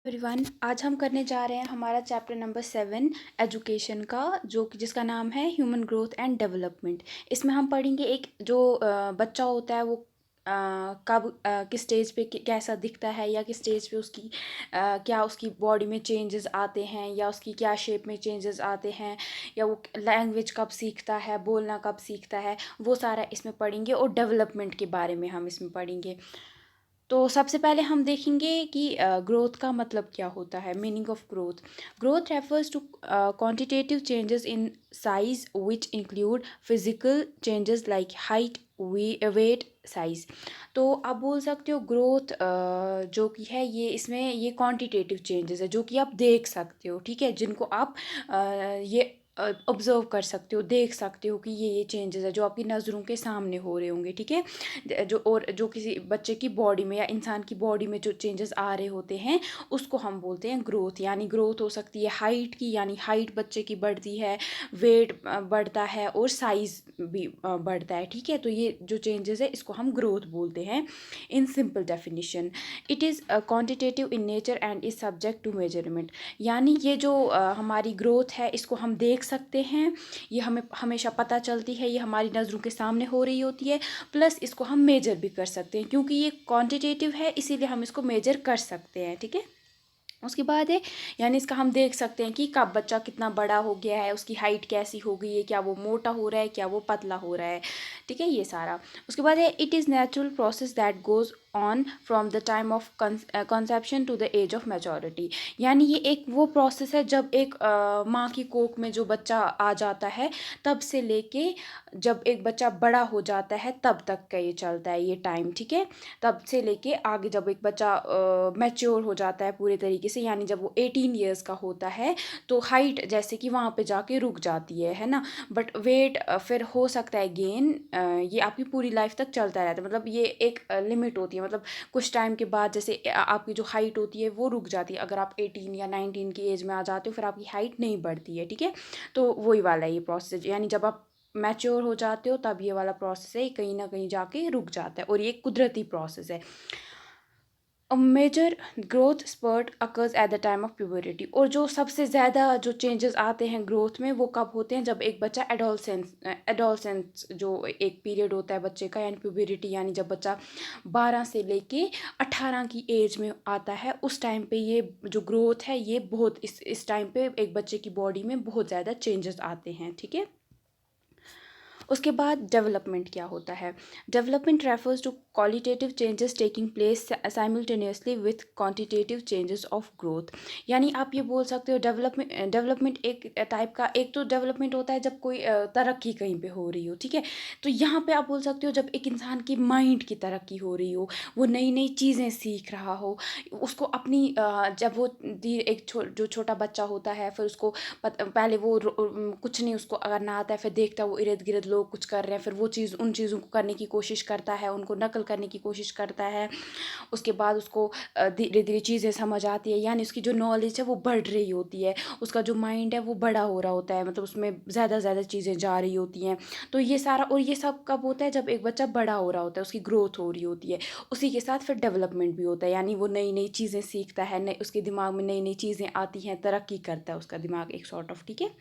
Everyone, आज हम करने जा रहे हैं हमारा चैप्टर नंबर 7 एजुकेशन का, जो कि जिसका नाम है ह्यूमन ग्रोथ एंड डेवलपमेंट। इसमें हम पढ़ेंगे एक जो बच्चा होता है वो कब किस स्टेज पे कैसा दिखता है, या किस स्टेज पे उसकी क्या उसकी बॉडी में चेंजेस आते हैं, या उसकी क्या शेप में चेंजेस आते हैं, या वो लैंग्वेज कब सीखता है, बोलना कब सीखता है, वो सारा इसमें पढ़ेंगे। और डेवलपमेंट के बारे में हम इसमें पढ़ेंगे। तो सबसे पहले हम देखेंगे कि ग्रोथ का मतलब क्या होता है। Meaning of growth: growth refers to quantitative changes in size which include physical changes like height, weight, size. तो आप बोल सकते हो ग्रोथ जो कि है ये क्वांटिटेटिव चेंजेस है, जो कि आप देख सकते हो, ठीक है, जिनको आप ये ऑब्जर्व कर सकते हो, देख सकते हो कि ये चेंजेस है जो आपकी नज़रों के सामने हो रहे होंगे, ठीक है। जो किसी बच्चे की बॉडी में या इंसान की बॉडी में जो चेंजेस आ रहे होते हैं उसको हम बोलते हैं ग्रोथ। यानी ग्रोथ हो सकती है हाइट की, यानी हाइट बच्चे की बढ़ती है, वेट बढ़ता है, और साइज़ भी बढ़ता है, ठीक है। तो ये जो चेंजेस है इसको हम ग्रोथ बोलते हैं। In simple definition, it is quantitative in nature and is subject to measurement. यानी ये जो हमारी ग्रोथ है इसको हम देख सकते हैं, ये हमें हमेशा पता चलती है, ये हमारी नज़रों के सामने हो रही होती है। प्लस इसको हम मेजर भी कर सकते हैं, क्योंकि ये क्वांटिटेटिव है इसीलिए हम इसको मेजर कर सकते हैं, ठीक है। उसके बाद है, यानी इसका हम देख सकते हैं कि कब बच्चा कितना बड़ा हो गया है, उसकी हाइट कैसी हो गई है, क्या वो मोटा हो रहा है, क्या वो पतला हो रहा है, ठीक है, ये सारा। उसके बाद है, it is natural process that goes on from the time of conception to the age of maturity. यानी ये एक वो प्रोसेस है जब एक माँ की कोख में जो बच्चा आ जाता है तब से लेके जब एक बच्चा बड़ा हो जाता है तब तक का ये चलता है, ये टाइम, ठीक है। तब से लेके आगे जब एक बच्चा मैच्योर हो जाता है पूरे तरीके से, यानी जब वो 18 ईयर्स का होता है तो हाइट जैसे कि वहाँ पे जाके रुक जाती है ना। बट वेट फिर हो सकता है गेन, ये आपकी पूरी लाइफ तक चलता रहता है। मतलब ये एक लिमिट होती है, मतलब कुछ टाइम के बाद जैसे आपकी जो हाइट होती है वो रुक जाती है। अगर आप 18 या 19 की एज में आ जाते हो फिर आपकी हाइट नहीं बढ़ती है, ठीक है। तो वही वाला ये प्रोसेस, यानी जब आप मैच्योर हो जाते हो तब ये वाला प्रोसेस है कहीं ना कहीं जाके रुक जाता है, और ये कुदरती प्रोसेस है। A major growth spurt occurs at the time of puberty. और जो सबसे ज़्यादा जो चेंजेस आते हैं ग्रोथ में वो कब होते हैं, जब एक बच्चा एडोलसेंस जो एक पीरियड होता है बच्चे का, यानी प्यूबरिटी, यानी जब बच्चा 12 से लेके 18 की एज में आता है, उस टाइम पे ये जो ग्रोथ है ये बहुत इस टाइम पे एक बच्चे की बॉडी में बहुत ज़्यादा चेंजेस आते हैं, ठीक है। उसके बाद डेवलपमेंट क्या होता है। Development refers to qualitative changes taking place simultaneously with quantitative changes of growth. यानी आप ये बोल सकते हो डेवलपमेंट एक टाइप का, एक तो डेवलपमेंट होता है जब कोई तरक्की कहीं पे हो रही हो, ठीक है। तो यहाँ पे आप बोल सकते हो जब एक इंसान की माइंड की तरक्की हो रही हो, वो नई नई चीज़ें सीख रहा हो, उसको अपनी जब वो जो छोटा बच्चा होता है फिर उसको पहले वो कुछ नहीं उसको करना आता है, फिर देखता है वो इर्द गिर्द लोग कुछ कर रहे हैं, फिर वो चीज़ उन चीज़ों को करने की कोशिश करता है, उनको नकल करने की कोशिश करता है। उसके बाद उसको धीरे धीरे चीज़ें समझ आती है, यानी उसकी जो नॉलेज है वो बढ़ रही होती है, उसका जो माइंड है वो बड़ा हो रहा होता है, मतलब उसमें ज़्यादा ज़्यादा चीज़ें जा रही होती हैं। तो ये सारा, और ये सब कब होता है, जब एक बच्चा बड़ा हो रहा होता है, उसकी ग्रोथ हो रही होती है। उसी के साथ फिर डेवलपमेंट भी होता है, यानी वो नई नई चीज़ें सीखता है, नई उसके दिमाग में नई नई चीज़ें आती हैं, तरक्की करता है उसका दिमाग एक सॉर्ट ऑफ, ठीक है।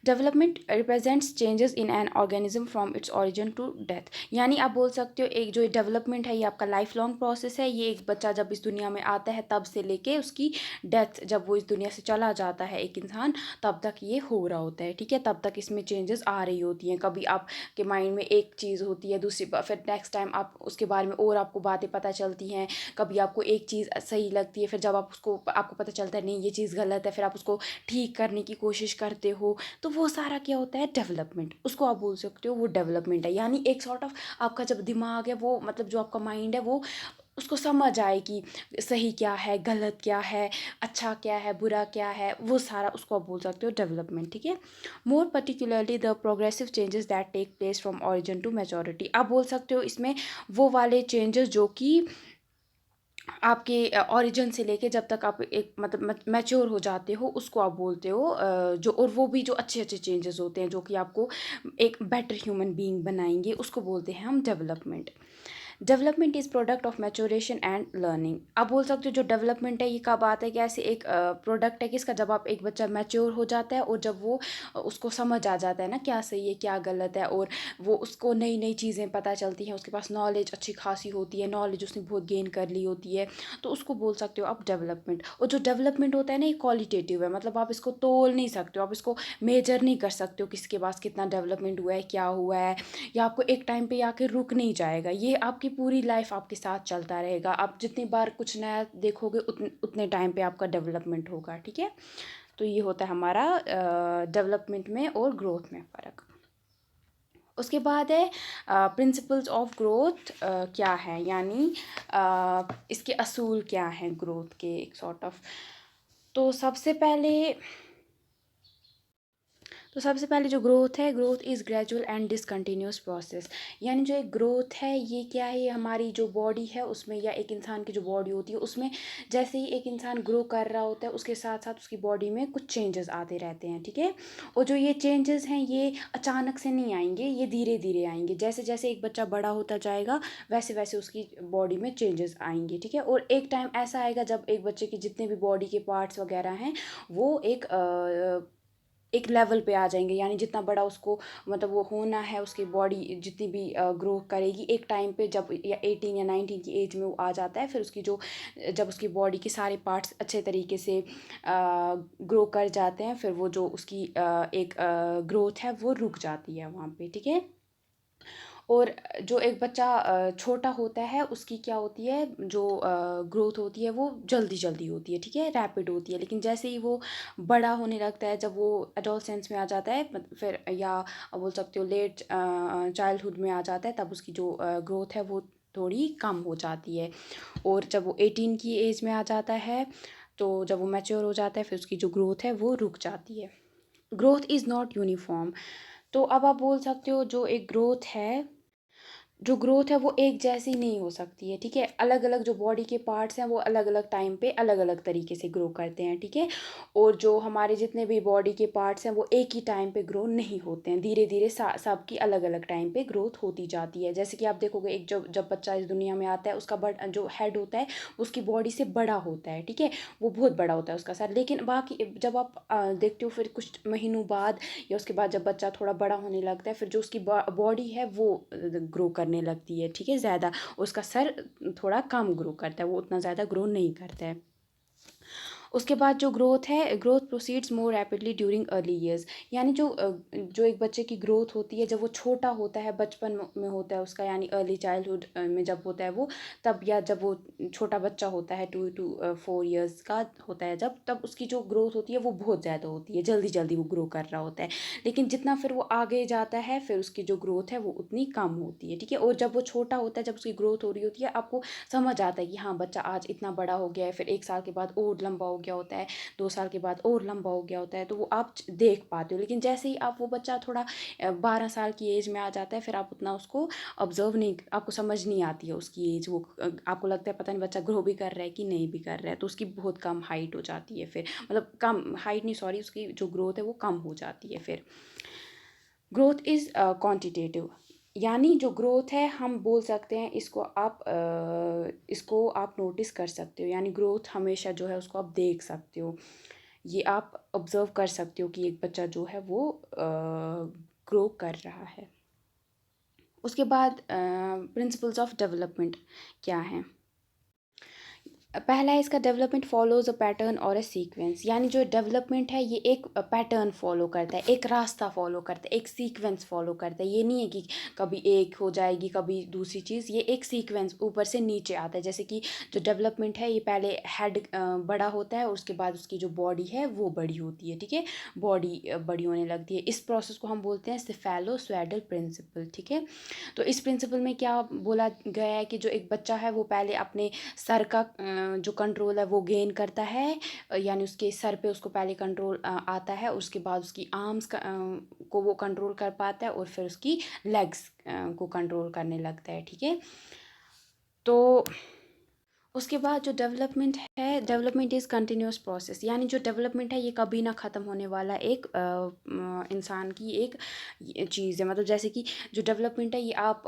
Development represents changes in an organism from its origin to death. यानी आप बोल सकते हो एक जो डेवलपमेंट है ये आपका लाइफ लॉन्ग प्रोसेस है। ये एक बच्चा जब इस दुनिया में आता है तब से लेके उसकी डेथ, जब वो इस दुनिया से चला जाता है एक इंसान, तब तक ये हो रहा होता है, ठीक है। तब तक इसमें चेंजेस आ रही होती हैं। कभी आपके माइंड में एक चीज़ होती है, दूसरी फिर नेक्स्ट टाइम आप उसके बारे में और आपको बातें पता चलती हैं। कभी आपको एक चीज़ सही लगती है, फिर जब आपको पता चलता है नहीं ये चीज़ गलत है, फिर आप उसको ठीक करने की कोशिश करते हो। तो वो सारा क्या होता है, डेवलपमेंट, उसको आप बोल सकते हो वो डेवलपमेंट है। यानी एक सॉर्ट ऑफ आपका जब दिमाग है वो, मतलब जो आपका माइंड है वो उसको समझ आए कि सही क्या है, गलत क्या है, अच्छा क्या है, बुरा क्या है, वो सारा उसको आप बोल सकते हो डेवलपमेंट, ठीक है। More particularly the progressive changes that take place from origin to maturity. आप बोल सकते हो इसमें वो वाले चेंजेस जो कि आपके ओरिजिन से लेके जब तक आप एक मतलब मैच्योर हो जाते हो उसको आप बोलते हो जो, और वो भी जो अच्छे अच्छे चेंजेस होते हैं जो कि आपको एक बेटर ह्यूमन बीइंग बनाएंगे, उसको बोलते हैं हम development. Development is product of maturation and learning. आप बोल सकते हो जो डेवलपमेंट है ये कब आता है, कि ऐसे एक प्रोडक्ट है किसका, जब आप एक बच्चा मैच्योर हो जाता है और जब वो उसको समझ आ जाता है ना क्या सही है क्या गलत है, और वो उसको नई नई चीज़ें पता चलती हैं, उसके पास नॉलेज अच्छी खासी होती है, नॉलेज उसने बहुत गेन कर ली होती है, तो उसको बोल सकते हो आप डेवलपमेंट। और जो डेवलपमेंट होता है ना ये क्वालिटेटिव है, मतलब आप इसको तोल नहीं सकते हो, आप इसको मेजर नहीं कर सकते हो किसके पास कितना डेवलपमेंट हुआ है क्या हुआ है, या आपको एक टाइम पे आके रुक नहीं जाएगा, ये आपकी पूरी लाइफ आपके साथ चलता रहेगा। आप जितनी बार कुछ नया देखोगे उतने टाइम पे आपका डेवलपमेंट होगा, ठीक है। तो ये होता है हमारा डेवलपमेंट में और ग्रोथ में फ़र्क। उसके बाद है प्रिंसिपल्स ऑफ ग्रोथ क्या है, यानी इसके असूल क्या हैं ग्रोथ के, एक सॉर्ट ऑफ। तो सबसे पहले जो ग्रोथ है, growth is gradual and discontinuous process. यानी जो एक ग्रोथ है ये क्या है, ये हमारी जो बॉडी है उसमें, या एक इंसान की जो बॉडी होती है उसमें, जैसे ही एक इंसान ग्रो कर रहा होता है उसके साथ साथ उसकी बॉडी में कुछ चेंजेस आते रहते हैं, ठीक है। और जो ये चेंजेस हैं ये अचानक से नहीं आएंगे, ये धीरे धीरे आएंगे। जैसे जैसे एक बच्चा बड़ा होता जाएगा वैसे वैसे उसकी बॉडी में चेंजेस आएंगे, ठीक है। और एक टाइम ऐसा आएगा जब एक बच्चे के जितने भी बॉडी के पार्ट्स वगैरह हैं वो एक लेवल पे आ जाएंगे, यानी जितना बड़ा उसको मतलब वो होना है, उसकी बॉडी जितनी भी ग्रो करेगी, एक टाइम पे जब या 18 या 19 की एज में वो आ जाता है, फिर उसकी जो जब उसकी बॉडी के सारे पार्ट्स अच्छे तरीके से ग्रो कर जाते हैं, फिर वो जो उसकी एक ग्रोथ है वो रुक जाती है वहाँ पे, ठीक है। और जो एक बच्चा छोटा होता है उसकी क्या होती है, जो ग्रोथ होती है वो जल्दी जल्दी होती है, ठीक है, रैपिड होती है। लेकिन जैसे ही वो बड़ा होने लगता है, जब वो एडोलसेंस में आ जाता है, फिर या बोल सकते हो लेट चाइल्डहुड में आ जाता है, तब उसकी जो ग्रोथ है वो थोड़ी कम हो जाती है। और जब वो 18 की एज में आ जाता है, तो जब वो मैच्योर हो जाता है फिर उसकी जो ग्रोथ है वो रुक जाती है। Growth is not uniform. तो अब आप बोल सकते हो जो एक ग्रोथ है, जो ग्रोथ है वो एक जैसी नहीं हो सकती है, ठीक है। अलग अलग जो बॉडी के पार्ट्स हैं वो अलग अलग टाइम पे अलग अलग तरीके से ग्रो करते हैं, ठीक है। और जो हमारे जितने भी बॉडी के पार्ट्स हैं वो एक ही टाइम पे ग्रो नहीं होते हैं, धीरे धीरे सबकी अलग अलग टाइम पे ग्रोथ होती जाती है। जैसे कि आप देखोगे एक जब बच्चा इस दुनिया में आता है उसका जो हेड होता है उसकी बॉडी से बड़ा होता है, ठीक है, वो बहुत बड़ा होता है उसका सर। लेकिन बाकी जब आप देखते हो फिर कुछ महीनों बाद या उसके बाद जब बच्चा थोड़ा बड़ा होने लगता है, फिर जो उसकी बॉडी है वो ग्रो करने लगती है, ठीक है, ज़्यादा। उसका सर थोड़ा कम ग्रो करता है, वो उतना ज़्यादा ग्रो नहीं करता है। उसके बाद जो ग्रोथ है, ग्रोथ प्रोसीड्स मोर रैपिडली ड्यूरिंग अर्ली ईयर्स। यानी जो एक बच्चे की ग्रोथ होती है जब वो छोटा होता है, बचपन में होता है उसका, यानी अर्ली चाइल्डहुड में जब होता है वो, तब, या जब वो छोटा बच्चा होता है 2 to 4 ईयर्स का होता है जब, तब उसकी जो ग्रोथ होती है वो बहुत ज़्यादा होती है, जल्दी जल्दी वो ग्रो कर रहा होता है। लेकिन जितना फिर वो आगे जाता है फिर उसकी जो ग्रोथ है वो उतनी कम होती है, ठीक है। और जब वो छोटा होता है, जब उसकी ग्रोथ हो रही होती है, आपको समझ आता है कि हाँ बच्चा आज इतना बड़ा हो गया है, फिर 1 साल के बाद और लंबा हो गया होता है, 2 साल के बाद और लंबा हो गया होता है, तो वो आप देख पाते हो। लेकिन जैसे ही आप वो बच्चा थोड़ा 12 साल की एज में आ जाता है, फिर आप उतना उसको ऑब्जर्व नहीं, आपको समझ नहीं आती है उसकी एज, वो आपको लगता है पता नहीं बच्चा ग्रो भी कर रहा है कि नहीं भी कर रहा है, तो उसकी बहुत कम हाइट हो जाती है, फिर मतलब कम हाइट नहीं, सॉरी, उसकी जो ग्रोथ है वो कम हो जाती है। फिर ग्रोथ इज़ क्वांटिटेटिव। यानी जो ग्रोथ है हम बोल सकते हैं इसको आप नोटिस कर सकते हो, यानी ग्रोथ हमेशा जो है उसको आप देख सकते हो, ये आप ऑब्ज़र्व कर सकते हो कि एक बच्चा जो है वो ग्रो कर रहा है। उसके बाद प्रिंसिपल्स ऑफ डेवलपमेंट क्या हैं। पहला है इसका, डेवलपमेंट फॉलोज अ पैटर्न और अ सीक्वेंस। यानी जो डेवलपमेंट है ये एक पैटर्न फॉलो करता है, एक रास्ता फॉलो करता है, एक सीक्वेंस फॉलो करता है। ये नहीं है कि कभी एक हो जाएगी कभी दूसरी चीज़, ये एक सीक्वेंस ऊपर से नीचे आता है। जैसे कि जो डेवलपमेंट है ये पहले हेड बड़ा होता है और उसके बाद उसकी जो बॉडी है वो बड़ी होती है, ठीक है, बॉडी बड़ी होने लगती है। इस प्रोसेस को हम बोलते हैं सेफेलो-स्वेडल प्रिंसिपल, ठीक है। तो इस प्रिंसिपल में क्या बोला गया है कि जो एक बच्चा है वो पहले अपने सर का जो कंट्रोल है वो गेन करता है, यानी उसके सर पे उसको पहले कंट्रोल आता है, उसके बाद उसकी आर्म्स को वो कंट्रोल कर पाता है, और फिर उसकी लेग्स को कंट्रोल करने लगता है, ठीक है। तो उसके बाद जो डेवलपमेंट है, डेवलपमेंट इज़ कंटिन्यूअस प्रोसेस, यानी जो डेवलपमेंट है ये कभी ना ख़त्म होने वाला एक इंसान की एक चीज़ है। मतलब जैसे कि जो डेवलपमेंट है ये आप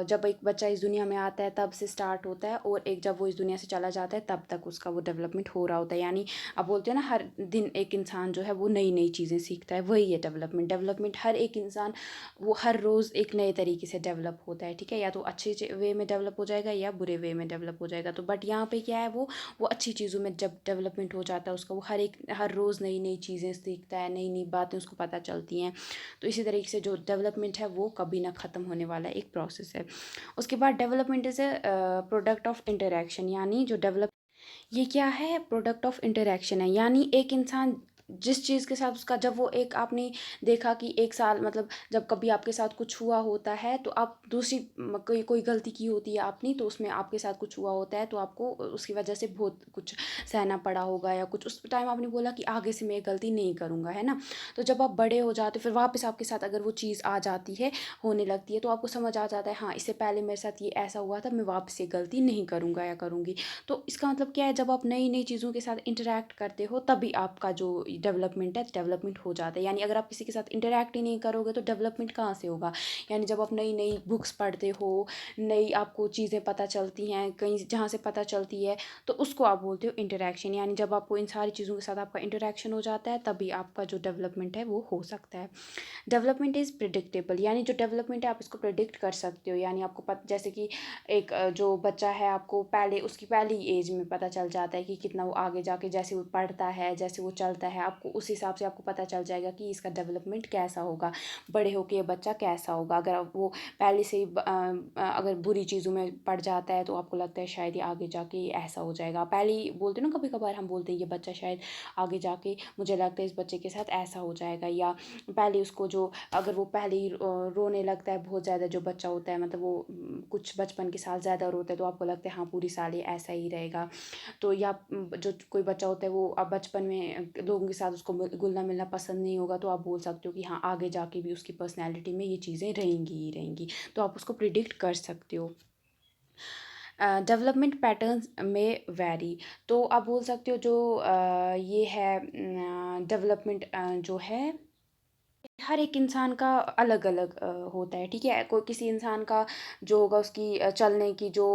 जब एक बच्चा इस दुनिया में आता है तब से स्टार्ट होता है, और एक जब वो इस दुनिया से चला जाता है तब तक उसका वो डेवलपमेंट हो रहा होता है। यानी आप बोलते हैं ना, हर दिन एक इंसान जो है वो नई नई चीज़ें सीखता है, वही है डेवलपमेंट। डेवलपमेंट हर एक इंसान वो हर रोज़ एक नए तरीके से डेवलप होता है, ठीक है। या तो अच्छे वे में डेवलप हो जाएगा या बुरे वे में डेवलप हो जाएगा। तो बट यहाँ पे क्या है, वो अच्छी चीज़ों में जब डेवलपमेंट हो जाता है उसका, वो हर रोज़ नई नई चीज़ें सीखता है, नई नई बातें उसको पता चलती हैं। तो इसी तरीके से जो डेवलपमेंट है वो कभी ना ख़त्म होने वाला एक प्रोसेस है। उसके बाद development is a product of interaction, यानी जो डेवलप ये क्या है, प्रोडक्ट ऑफ इंटरेक्शन है। यानी एक इंसान जिस चीज़ के साथ उसका, जब वो एक आपने देखा कि एक साल, मतलब जब कभी आपके साथ कुछ हुआ होता है तो आप दूसरी कोई कोई गलती की होती है आपने, तो उसमें आपके साथ कुछ हुआ होता है तो आपको उसकी वजह से बहुत कुछ सहना पड़ा होगा, या कुछ उस टाइम आपने बोला कि आगे से मैं ये गलती नहीं करूँगा, है ना। तो जब आप बड़े हो जाते हो फिर वापस आपके साथ अगर वो चीज़ आ जाती है, होने लगती है, तो आपको समझ आ जाता है, हाँ इससे पहले मेरे साथ ये ऐसा हुआ था, मैं वापस ये गलती नहीं करूँगा या करूँगी। तो इसका मतलब क्या है, जब आप नई नई चीज़ों के साथ इंटरेक्ट करते हो तभी आपका जो डेवलपमेंट है, डेवलपमेंट हो जाता है। यानी अगर आप किसी के साथ इंटरेक्ट ही नहीं करोगे तो डेवलपमेंट कहाँ से होगा। यानी जब आप नई नई बुक्स पढ़ते हो, नई आपको चीज़ें पता चलती हैं कहीं जहाँ से पता चलती है, तो उसको आप बोलते हो इंटरेक्शन। यानी जब आपको इन सारी चीज़ों के साथ आपका इंटरेक्शन हो जाता है तभी आपका जो डेवलपमेंट है वो हो सकता है। डेवलपमेंट इज़ प्रिडिक्टेबल, यानी जो डेवलपमेंट है आप इसको प्रिडिक्ट कर सकते हो। यानी आपको जैसे कि एक जो बच्चा है, आपको पहले उसकी पहली एज में पता चल जाता है कि कितना वो आगे जाके, जैसे वो पढ़ता है, जैसे वो चलता है, आपको उस हिसाब से आपको पता चल जाएगा कि इसका डेवलपमेंट कैसा होगा, बड़े होके ये बच्चा कैसा होगा। अगर वो पहले से ही अगर बुरी चीज़ों में पड़ जाता है तो आपको लगता है शायद ये आगे जाके ये ऐसा हो जाएगा। पहले ही बोलते हैं ना, कभी कभार हम बोलते हैं ये बच्चा शायद आगे जाके, मुझे लगता है इस बच्चे के साथ ऐसा हो जाएगा। या पहले उसको जो, अगर वो पहले ही रोने लगता है बहुत ज़्यादा, जो बच्चा होता है, मतलब वो कुछ बचपन के साल ज़्यादा रोता है, तो आपको लगता है हाँ पूरी साल ये ऐसा ही रहेगा। तो या जो कोई बच्चा होता है वो अब बचपन में लोगों के साथ उसको घुलना मिलना पसंद नहीं होगा, तो आप बोल सकते हो कि हाँ आगे जाके भी उसकी पर्सनैलिटी में ये चीज़ें रहेंगी ही रहेंगी। तो आप उसको प्रिडिक्ट कर सकते हो। डेवलपमेंट पैटर्न्स में वैरी, तो आप बोल सकते हो जो ये है डेवलपमेंट जो है हर एक इंसान का अलग अलग होता है, ठीक है। कोई किसी इंसान का जो होगा, उसकी चलने की जो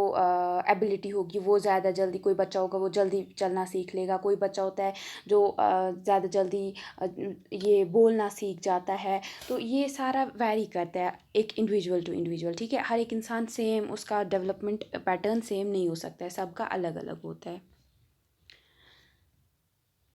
एबिलिटी होगी वो ज़्यादा जल्दी, कोई बच्चा होगा वो जल्दी चलना सीख लेगा, कोई बच्चा होता है जो ज़्यादा जल्दी ये बोलना सीख जाता है। तो ये सारा वैरी करता है एक इंडिविजुअल टू इंडिविजुअल, ठीक है। हर एक इंसान सेम, उसका डेवलपमेंट पैटर्न सेम नहीं हो सकता है, सबका अलग अलग होता है।